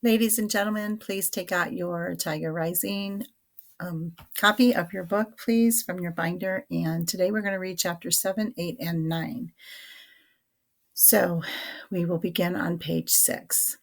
Ladies and gentlemen, please take out your Tiger Rising copy of your book, please, from your binder. And today we're going to read chapter 7, 8, and 9. So we will begin on page 6.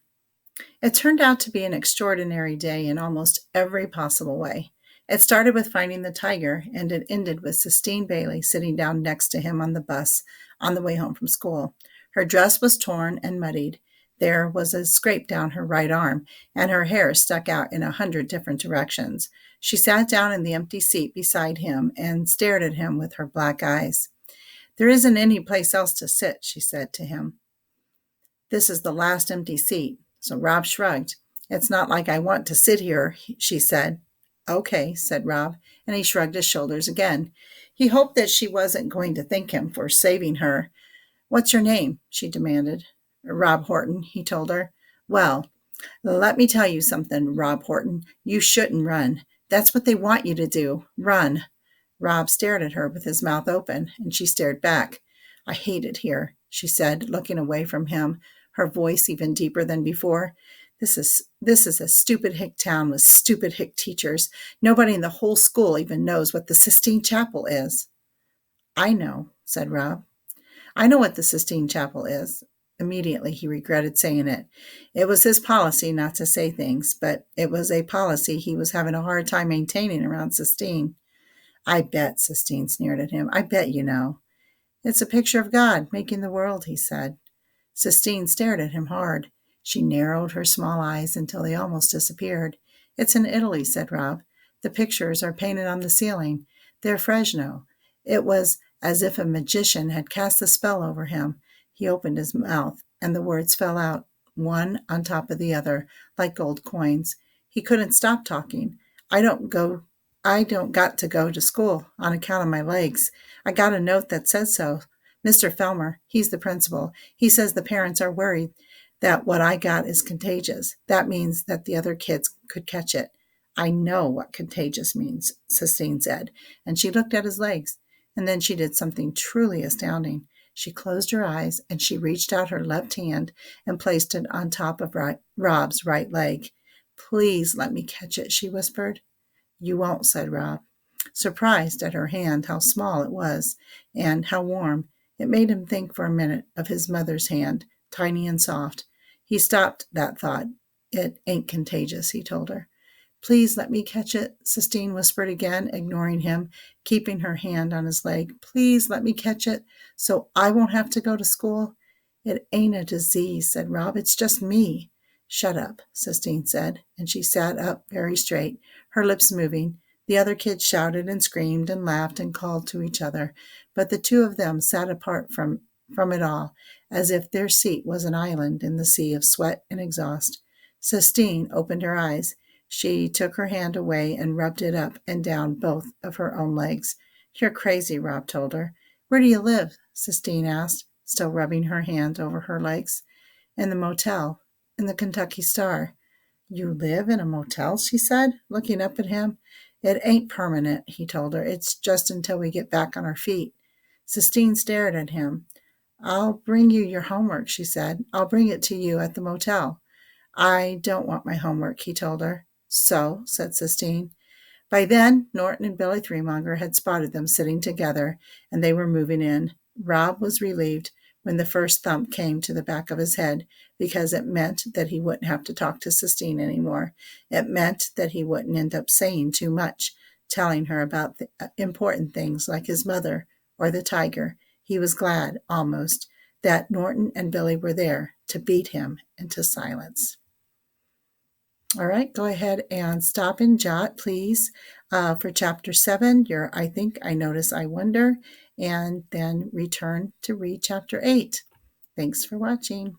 It turned out to be an extraordinary day in almost every possible way. It started with finding the tiger, and it ended with Sistine Bailey sitting down next to him on the bus on the way home from school. Her dress was torn and muddied. There was a scrape down her right arm, and her hair stuck out in 100 different directions. She sat down in the empty seat beside him and stared at him with her black eyes. "There isn't any place else to sit," she said to him. "This is the last empty seat." So Rob shrugged. "It's not like I want to sit here," she said. "Okay," said Rob, and he shrugged his shoulders again. He hoped that she wasn't going to thank him for saving her. "What's your name?" she demanded. "Rob Horton," he told her. "Well, let me tell you something, Rob Horton. You shouldn't run. That's what they want you to do. Run." Rob stared at her with his mouth open, and she stared back. "I hate it here," she said, looking away from him, her voice even deeper than before. This is a stupid hick town with stupid hick teachers. Nobody in the whole school even knows what the Sistine Chapel is." "I know," said Rob. "I know what the Sistine Chapel is." Immediately he regretted saying it. It was his policy not to say things, but it was a policy he was having a hard time maintaining around Sistine. "I bet," Sistine sneered at him. "I bet you know." "It's a picture of God making the world," he said. Sistine stared at him hard. She narrowed her small eyes until they almost disappeared. "It's in Italy," said Rob. "The pictures are painted on the ceiling. They're Fresno." It was as if a magician had cast a spell over him. He opened his mouth, and the words fell out, one on top of the other, like gold coins. He couldn't stop talking. I don't got to go to school on account of my legs. I got a note that said so. Mr. Felmer, he's the principal. He says the parents are worried that what I got is contagious. That means that the other kids could catch it." "I know what contagious means," Sistine said, and she looked at his legs. And then she did something truly astounding. She closed her eyes, and she reached out her left hand and placed it on top of Rob's right leg. "Please let me catch it," she whispered. "You won't," said Rob, surprised at her hand, how small it was, and how warm. It made him think for a minute of his mother's hand, tiny and soft. He stopped that thought. "It ain't contagious," he told her. "Please let me catch it," Sistine whispered again, ignoring him, keeping her hand on his leg. "Please let me catch it, so I won't have to go to school." "It ain't a disease," said Rob. "It's just me." "Shut up," Sistine said, and she sat up very straight, her lips moving. The other kids shouted and screamed and laughed and called to each other, but the two of them sat apart from it all, as if their seat was an island in the sea of sweat and exhaust. Sistine opened her eyes. She took her hand away and rubbed it up and down both of her own legs. "You're crazy," Rob told her. "Where do you live?" Sistine asked, still rubbing her hand over her legs. "In the motel, in the Kentucky Star." "You live in a motel?" she said, looking up at him. "It ain't permanent," he told her. "It's just until we get back on our feet." Sistine stared at him. "I'll bring you your homework," she said. "I'll bring it to you at the motel." "I don't want my homework," he told her. "So?" said Sistine. By then, Norton and Billy Threemonger had spotted them sitting together, and they were moving in. Rob was relieved when the first thump came to the back of his head, because it meant that he wouldn't have to talk to Sistine anymore. It meant that he wouldn't end up saying too much, telling her about the important things like his mother or the tiger. He was glad, almost, that Norton and Billy were there to beat him into silence. All right, go ahead and stop and jot, please, for Chapter 7, your I think, I notice, I wonder, and then return to read Chapter 8. Thanks for watching.